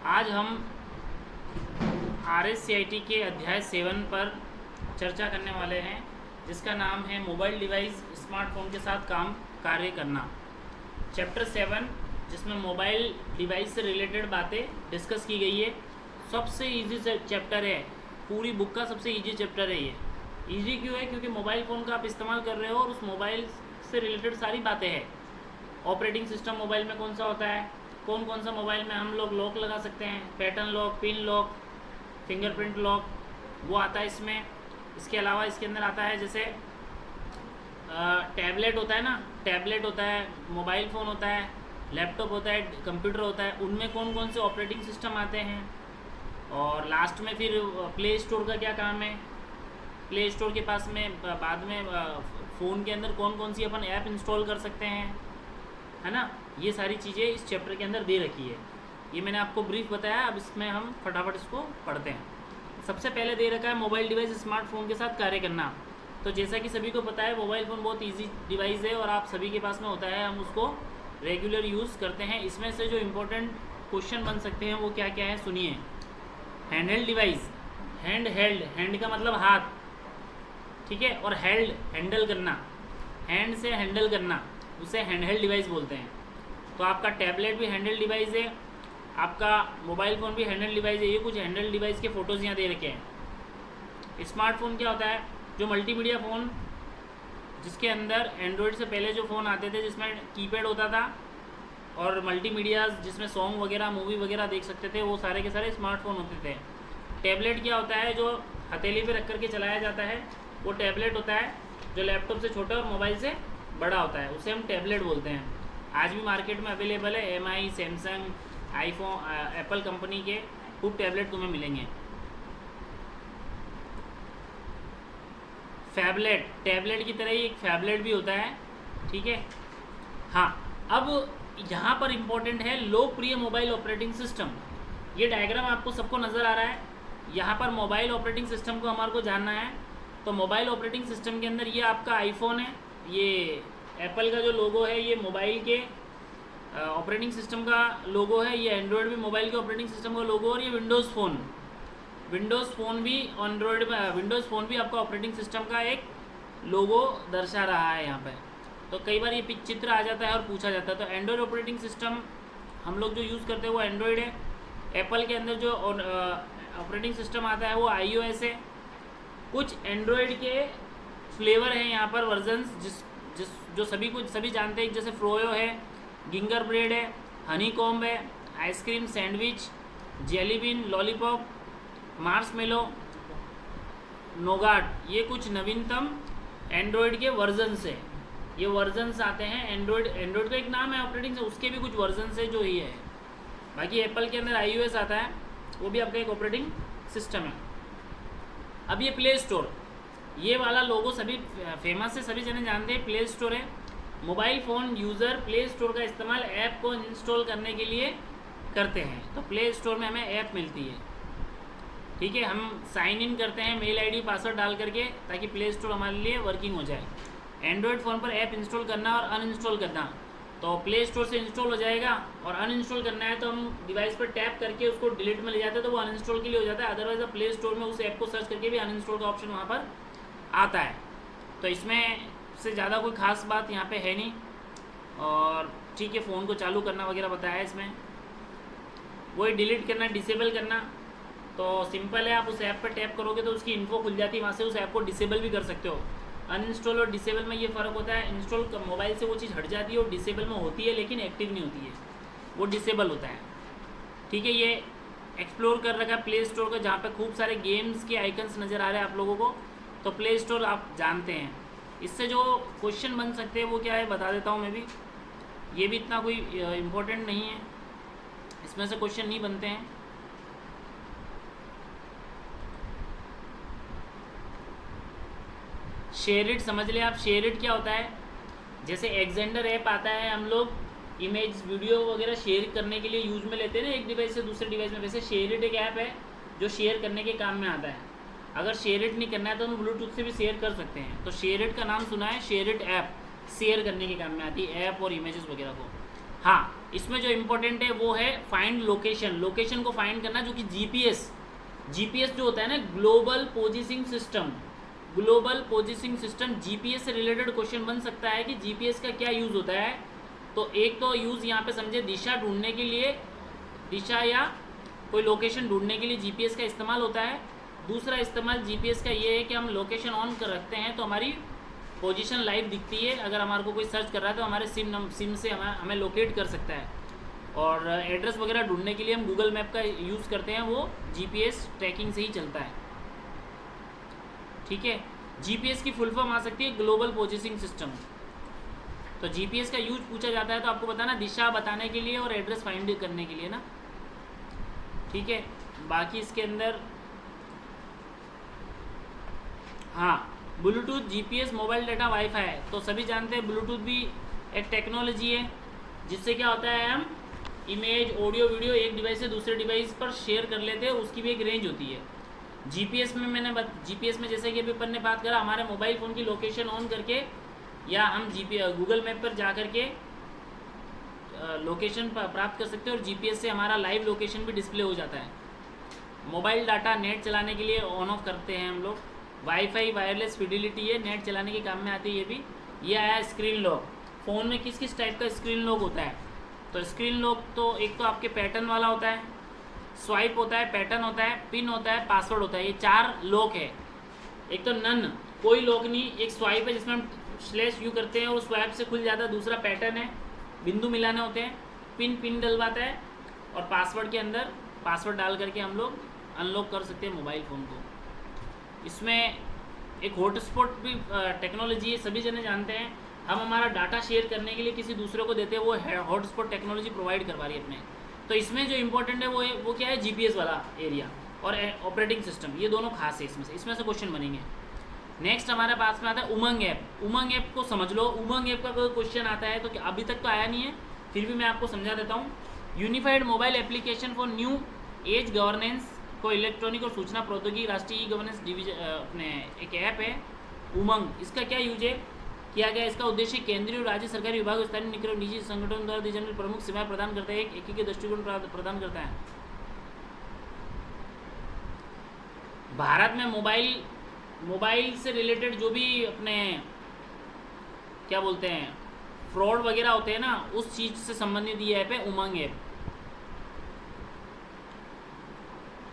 आज हम RSCIT के अध्याय 7 पर चर्चा करने वाले हैं, जिसका नाम है मोबाइल डिवाइस स्मार्टफोन के साथ कार्य करना। चैप्टर 7, जिसमें मोबाइल डिवाइस से रिलेटेड बातें डिस्कस की गई है। सबसे इजी चैप्टर है, पूरी बुक का सबसे इजी चैप्टर है ये। इजी क्यों है? क्योंकि मोबाइल फ़ोन का आप इस्तेमाल कर रहे हो और उस मोबाइल से रिलेटेड सारी बातें हैं। ऑपरेटिंग सिस्टम मोबाइल में कौन सा होता है, कौन कौन सा मोबाइल में हम लोग लॉक लगा सकते हैं, pattern lock, pin lock, fingerprint lock, वो आता है इसमें। इसके अलावा इसके अंदर आता है जैसे टैबलेट होता है ना, टैबलेट होता है, मोबाइल फ़ोन होता है, लैपटॉप होता है, कंप्यूटर होता है, उनमें कौन कौन से ऑपरेटिंग सिस्टम आते हैं। और लास्ट में फिर प्ले स्टोर का क्या काम है, प्ले स्टोर के पास में बाद में फ़ोन के अंदर कौन कौन सी अपन ऐप इंस्टॉल कर सकते हैं, है ना। ये सारी चीज़ें इस चैप्टर के अंदर दे रखी है। ये मैंने आपको ब्रीफ बताया, अब इसमें हम फटाफट इसको पढ़ते हैं। सबसे पहले दे रखा है मोबाइल डिवाइस स्मार्टफोन के साथ कार्य करना। तो जैसा कि सभी को पता है, मोबाइल फ़ोन बहुत इजी डिवाइस है और आप सभी के पास में होता है, हम उसको रेगुलर यूज़ करते हैं। इसमें से जो इम्पोर्टेंट क्वेश्चन बन सकते हैं वो क्या क्या है, सुनिए। हैंडहेल्ड डिवाइस, हैंड का मतलब हाथ, ठीक है, और हेल्ड हैंडल करना, हैंड से हैंडल करना, उसे हैंडहेल्ड डिवाइस बोलते हैं। तो आपका टैबलेट भी हैंडहेल्ड डिवाइस है, आपका मोबाइल फ़ोन भी हैंडहेल्ड डिवाइस है। ये कुछ हैंडहेल्ड डिवाइस के फ़ोटोज़ यहाँ दे रखे हैं। स्मार्टफोन क्या होता है? जो मल्टीमीडिया फ़ोन, जिसके अंदर एंड्रॉयड से पहले जो फ़ोन आते थे जिसमें कीपैड होता था और मल्टीमीडिया जिसमें सॉन्ग वगैरह, मूवी वगैरह देख सकते थे, वो सारे के सारे स्मार्टफोन होते थे। टैबलेट क्या होता है? जो हथेली पे रख करके चलाया जाता है, वो टैबलेट होता है। जो लैपटॉप से छोटा और मोबाइल से बड़ा होता है, उसे हम टैबलेट बोलते हैं। आज भी मार्केट में अवेलेबल है। MI, Samsung, iPhone, Apple company के खूब टैबलेट तुम्हें मिलेंगे। फैबलेट, टैबलेट की तरह ही एक फैबलेट भी होता है, ठीक है। हाँ, अब यहाँ पर इम्पोर्टेंट है लोकप्रिय मोबाइल ऑपरेटिंग सिस्टम। ये डायग्राम आपको सबको नज़र आ रहा है। यहाँ पर मोबाइल ऑपरेटिंग सिस्टम को हमारे को जानना है। तो मोबाइल ऑपरेटिंग सिस्टम के अंदर ये आपका आईफोन है, ये एप्पल का जो लोगो है ये मोबाइल के ऑपरेटिंग सिस्टम का लोगो है, ये एंड्रॉयड भी मोबाइल के ऑपरेटिंग सिस्टम का लोगो, और ये विंडोज़ फ़ोन भी एंड्रॉयड में, विंडोज़ फ़ोन भी आपका ऑपरेटिंग सिस्टम का एक लोगो दर्शा रहा है यहाँ पे। तो कई बार ये चित्र आ जाता है और पूछा जाता है। तो एंड्रॉयड ऑपरेटिंग सिस्टम हम लोग जो यूज़ करते हैं वो एंड्रॉयड है। एप्पल के अंदर जो ऑपरेटिंग सिस्टम आता है वो iOS है। कुछ एंड्रॉयड के फ्लेवर हैं यहाँ पर, वर्जन्स, जो सभी जानते हैं, जैसे फ्रोयो है, गिंगर ब्रेड है, हनी कॉम्ब है, ice cream sandwich, Jelly Bean, lollipop, marshmallow, नोगाट। ये कुछ नवीनतम एंड्रॉयड के वर्जन्स है। ये वर्जन्स आते हैं एंड्रॉयड का एक नाम है ऑपरेटिंग से, उसके भी कुछ वर्जन्स है जो ये है। बाकी एप्पल के अंदर iOS आता है, वो भी आपका एक ऑपरेटिंग सिस्टम है। अब ये प्ले स्टोर, ये वाला लोगो सभी फेमस है, सभी जने जानते हैं। प्ले स्टोर है, mobile phone user play store का इस्तेमाल ऐप को इंस्टॉल करने के लिए करते हैं। तो प्ले स्टोर में हमें ऐप मिलती है, ठीक है। हम साइन इन करते हैं मेल ID, पासवर्ड डाल करके, ताकि प्ले स्टोर हमारे लिए वर्किंग हो जाए। एंड्रॉयड फ़ोन पर ऐप इंस्टॉल करना और अनइंस्टॉल करना, तो प्ले स्टोर से इंस्टॉल हो जाएगा, और अनइंस्टॉल करना है तो हम डिवाइस पर टैप करके उसको डिलीट में ले जाते हैं, तो वो अनइंस्टॉल के लिए हो जाता है। अदरवाइज आप प्ले स्टोर में उस ऐप को सर्च करके भी अनइंस्टॉल का ऑप्शन वहाँ पर आता है। तो इसमें से ज़्यादा कोई ख़ास बात यहाँ पे है नहीं। और ठीक है, फ़ोन को चालू करना वगैरह बताया है इसमें। वही डिलीट करना, डिसेबल करना, तो सिंपल है। आप उस ऐप पर टैप करोगे तो उसकी इन्फो खुल जाती है, वहाँ से उस ऐप को डिसेबल भी कर सकते हो। अनइंस्टॉल और डिसेबल में ये फ़र्क होता है। इंस्टॉल मोबाइल से वो चीज़ हट जाती है और डिसेबल में होती है, लेकिन एक्टिव नहीं होती है, वो डिसेबल होता है, ठीक है। ये एक्सप्लोर कर रखा है प्ले स्टोर का, जहाँ पे खूब सारे गेम्स के आइकन्स नज़र आ रहे हैं आप लोगों को। तो प्ले स्टोर आप जानते हैं। इससे जो क्वेश्चन बन सकते हैं वो क्या है बता देता हूँ मैं भी। ये भी इतना कोई इम्पोर्टेंट नहीं है, इसमें से क्वेश्चन नहीं बनते हैं। शेयर इट समझ ले आप। शेयर इट क्या होता है? जैसे एक्जेंडर ऐप आता है, हम लोग इमेज वीडियो वगैरह शेयर करने के लिए यूज में लेते हैं ना, एक डिवाइस से दूसरे डिवाइस में। वैसे शेयर इट एक ऐप है जो शेयर करने के काम में आता है। अगर शेयर इट नहीं करना है तो हम ब्लूटूथ से भी शेयर कर सकते हैं। तो शेयर इट का नाम सुना है, शेयर इट ऐप शेयर करने के काम में आती है, ऐप और इमेजेस वगैरह को। हाँ, इसमें जो इम्पोर्टेंट है वो है फाइंड लोकेशन, लोकेशन को फाइंड करना, जो कि जीपीएस, जीपीएस जो होता है ना, global positioning system, global positioning system, GPS से रिलेटेड क्वेश्चन बन सकता है कि जीपीएस का क्या यूज़ होता है। तो एक तो यूज़ यहाँ पे समझे दिशा ढूंढने के लिए, दिशा या कोई लोकेशन ढूंढने के लिए जीपीएस का इस्तेमाल होता है। दूसरा इस्तेमाल जीपीएस का ये है कि हम लोकेशन ऑन कर रखते हैं तो हमारी पोजीशन लाइव दिखती है, अगर हमारे को कोई सर्च कर रहा है तो हमारे सिम से हमें लोकेट कर सकता है। और एड्रेस वगैरह ढूंढने के लिए हम गूगल मैप का यूज़ करते हैं, वो जीपीएस ट्रैकिंग से ही चलता है। ठीक है, जीपीएस की फुल फॉर्म आ सकती है ग्लोबल पोजिशनिंग सिस्टम। तो जीपीएस का यूज पूछा जाता है तो आपको बताना दिशा बताने के लिए और एड्रेस फाइंड करने के लिए ना। ठीक है, बाकी इसके अंदर हाँ, Bluetooth, GPS, mobile data, wifi, तो सभी जानते हैं ब्लूटूथ भी एक टेक्नोलॉजी है जिससे क्या होता है, हम इमेज, ऑडियो, वीडियो एक डिवाइस से दूसरे डिवाइस पर शेयर कर लेते हैं, उसकी भी एक रेंज होती है। जीपीएस में जीपीएस में जैसे कि अभी अपन ने बात करा, हमारे मोबाइल फ़ोन की लोकेशन ऑन करके या हम गूगल मैप पर जा कर के लोकेशन प्राप्त कर सकते हैं और जीपीएस से हमारा लाइव लोकेशन भी डिस्प्ले हो जाता है। मोबाइल डाटा नेट चलाने के लिए ऑन ऑफ करते हैं हम लोग। वाईफाई वायरलेस फिडिलिटी है, नेट चलाने के काम में आती है ये भी। ये आया स्क्रीन लॉक, फ़ोन में किस किस टाइप का स्क्रीन लॉक होता है। तो स्क्रीन लॉक तो एक तो आपके पैटर्न वाला होता है, स्वाइप होता है, पैटर्न होता है, पिन होता है, पासवर्ड होता है, ये 4 लॉक है। एक तो नन, कोई लॉक नहीं, एक स्वाइप है जिसमें हम स्लैश यू करते हैं और स्वाइप से खुल जाता है। दूसरा पैटर्न है, बिंदु मिलाने होते हैं, पिन डलवाता है और पासवर्ड के अंदर पासवर्ड डाल करके हम लोग अनलॉक कर सकते हैं मोबाइल फ़ोन को। इसमें एक हॉटस्पॉट भी टेक्नोलॉजी है, सभी जने जानते हैं। हम हमारा डाटा शेयर करने के लिए किसी दूसरे को देते हैं, वो हॉटस्पॉट टेक्नोलॉजी प्रोवाइड करवा रही है अपने। तो इसमें जो इम्पोर्टेंट है वो क्या है, जीपीएस वाला एरिया और ऑपरेटिंग सिस्टम, ये दोनों खास है इसमें से क्वेश्चन बनेंगे। नेक्स्ट हमारे पास में आता है उमंग ऐप। उमंग ऐप को समझ लो, उमंग ऐप का कोई क्वेश्चन आता है तो अभी तक तो आया नहीं है, फिर भी मैं आपको समझा देता हूँ। Unified mobile application for new age governance को इलेक्ट्रॉनिक और सूचना प्रौद्योगिकी राष्ट्रीय ई गवर्नेंस डिवीजन अपने एक ऐप है उमंग। इसका क्या यूज है किया गया, इसका उद्देश्य केंद्रीय और राज्य सरकारी विभाग, स्थानीय निकाय और निजी संगठनों द्वारा दी जाने प्रमुख सेवाएं प्रदान करता है, एक एकीकृत दृष्टिकोण प्रदान करता है। भारत में मोबाइल से रिलेटेड जो भी अपने क्या बोलते हैं फ्रॉड वगैरह होते हैं ना, उस चीज़ से संबंधित ये ऐप है उमंग ऐप।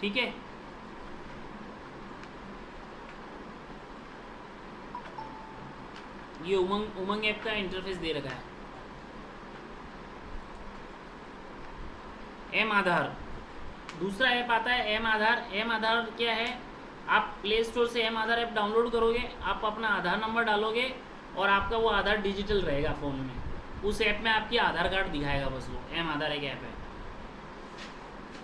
ठीक है, ये उमंग ऐप का इंटरफेस दे रखा है। एम आधार, दूसरा ऐप आता है एम आधार। एम आधार क्या है, आप प्ले स्टोर से एम आधार ऐप डाउनलोड करोगे, आप अपना आधार नंबर डालोगे और आपका वो आधार डिजिटल रहेगा फ़ोन में। उस ऐप में आपकी आधार कार्ड दिखाएगा बस, वो एम आधार एक ऐप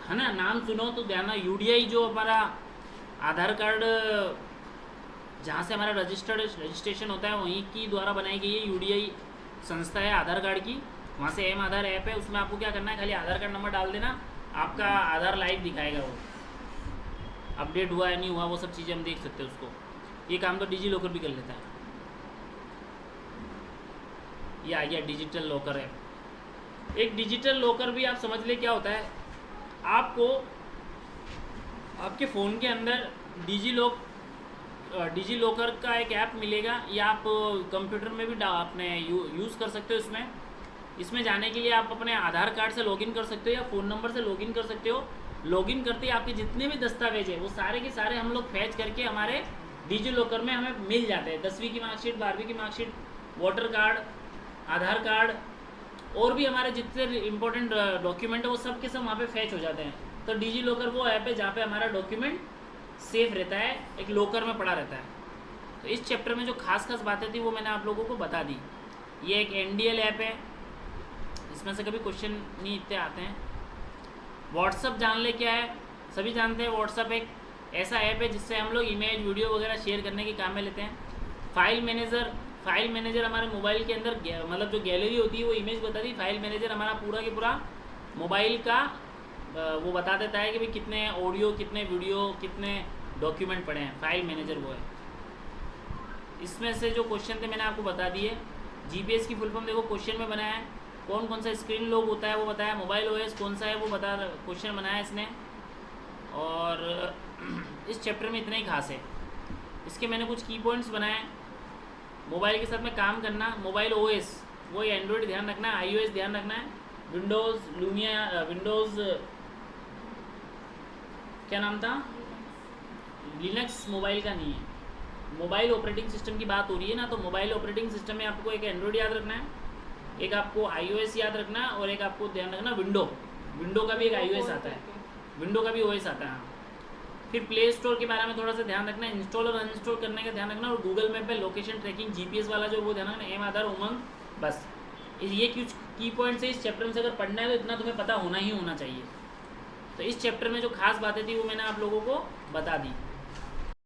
है ना। नाम सुनो तो ध्यान, यूडीआई जो हमारा आधार कार्ड जहाँ से हमारा रजिस्ट्रेशन होता है वहीं की द्वारा बनाई गई है यूडीआई संस्था है आधार कार्ड की, वहाँ से एम आधार ऐप है। उसमें आपको क्या करना है, खाली आधार कार्ड नंबर डाल देना, आपका आधार लाइव दिखाएगा, वो अपडेट हुआ है नहीं हुआ वो सब चीज़ें हम देख सकते हैं उसको। ये काम तो डिजी लॉकर भी कर लेता है। ये आ गया डिजिटल लॉकर ऐप। एक डिजिटल लॉकर भी आप समझ ले क्या होता है, आपको आपके फ़ोन के अंदर डिजी लॉकर का एक ऐप मिलेगा, या आप कंप्यूटर में भी अपने यूज़ कर सकते हो। इसमें जाने के लिए आप अपने आधार कार्ड से लॉगिन कर सकते हो या फ़ोन नंबर से लॉगिन कर सकते हो। लॉगिन करते ही आपके जितने भी दस्तावेज है वो सारे के सारे हम लोग फैच करके हमारे डिजी लॉकर में हमें मिल जाते हैं। 10वीं की मार्कशीट, 12वीं की मार्कशीट, वोटर कार्ड, आधार कार्ड और भी हमारे जितने इंपॉर्टेंट डॉक्यूमेंट है वो सब के सब वहाँ पे फैच हो जाते हैं। तो डिजी लॉकर वो ऐप है जहाँ पे हमारा डॉक्यूमेंट सेफ रहता है, एक लॉकर में पड़ा रहता है। तो इस चैप्टर में जो खास बातें थी वो मैंने आप लोगों को बता दी। ये एक एनडीएल ऐप है, इसमें से कभी क्वेश्चन नहीं इतने आते हैं। व्हाट्सअप जान ले क्या है, सभी जानते हैं व्हाट्सअप एक ऐसा ऐप है जिससे हम लोग इमेज, वीडियो वगैरह शेयर करने के काम में लेते हैं। फाइल मैनेजर हमारे मोबाइल के अंदर मतलब जो गैलरी होती है वो इमेज बताती है। फाइल मैनेजर हमारा पूरा के पूरा मोबाइल का वो बता देता है कि भाई कितने ऑडियो, कितने वीडियो, कितने डॉक्यूमेंट पड़े हैं। फाइल मैनेजर वो है। इसमें से जो क्वेश्चन थे मैंने आपको बता दिए। जीपीएस की फुल फॉर्म देखो क्वेश्चन में बनाया है, कौन कौन सा स्क्रीन लॉक होता है वो बताया, मोबाइल ओएस कौन सा है वो बता, क्वेश्चन बनाया इसने। और इस चैप्टर में इतना ही खास है। इसके मैंने कुछ की पॉइंट्स बनाए। मोबाइल के साथ में काम करना, मोबाइल ओएस वही एंड्रॉयड ध्यान रखना है, आईओएस ध्यान रखना है, विंडोज़ लूमिया, विंडोज़ क्या नाम था, लिनक्स मोबाइल का नहीं है। मोबाइल ऑपरेटिंग सिस्टम की बात हो रही है ना, तो मोबाइल ऑपरेटिंग सिस्टम में आपको एक एंड्रॉयड याद रखना है, एक आपको आईओएस याद रखना है, और एक आपको ध्यान रखना विंडो का भी एक आईओएस आता है, विंडो का भी ओएस आता है। फिर प्ले स्टोर के बारे में थोड़ा सा ध्यान रखना है, इंस्टॉल और अनइंस्टॉल करने का ध्यान रखना, और गूगल मैप पे लोकेशन ट्रैकिंग जीपीएस वाला जो वो ध्यान रखना, एम आधार उमंग, बस ये कुछ की पॉइंट्स है। इस चैप्टर में से अगर पढ़ना है तो इतना तुम्हें पता होना ही होना चाहिए। तो इस चैप्टर में जो खास बातें थी वो मैंने आप लोगों को बता दी।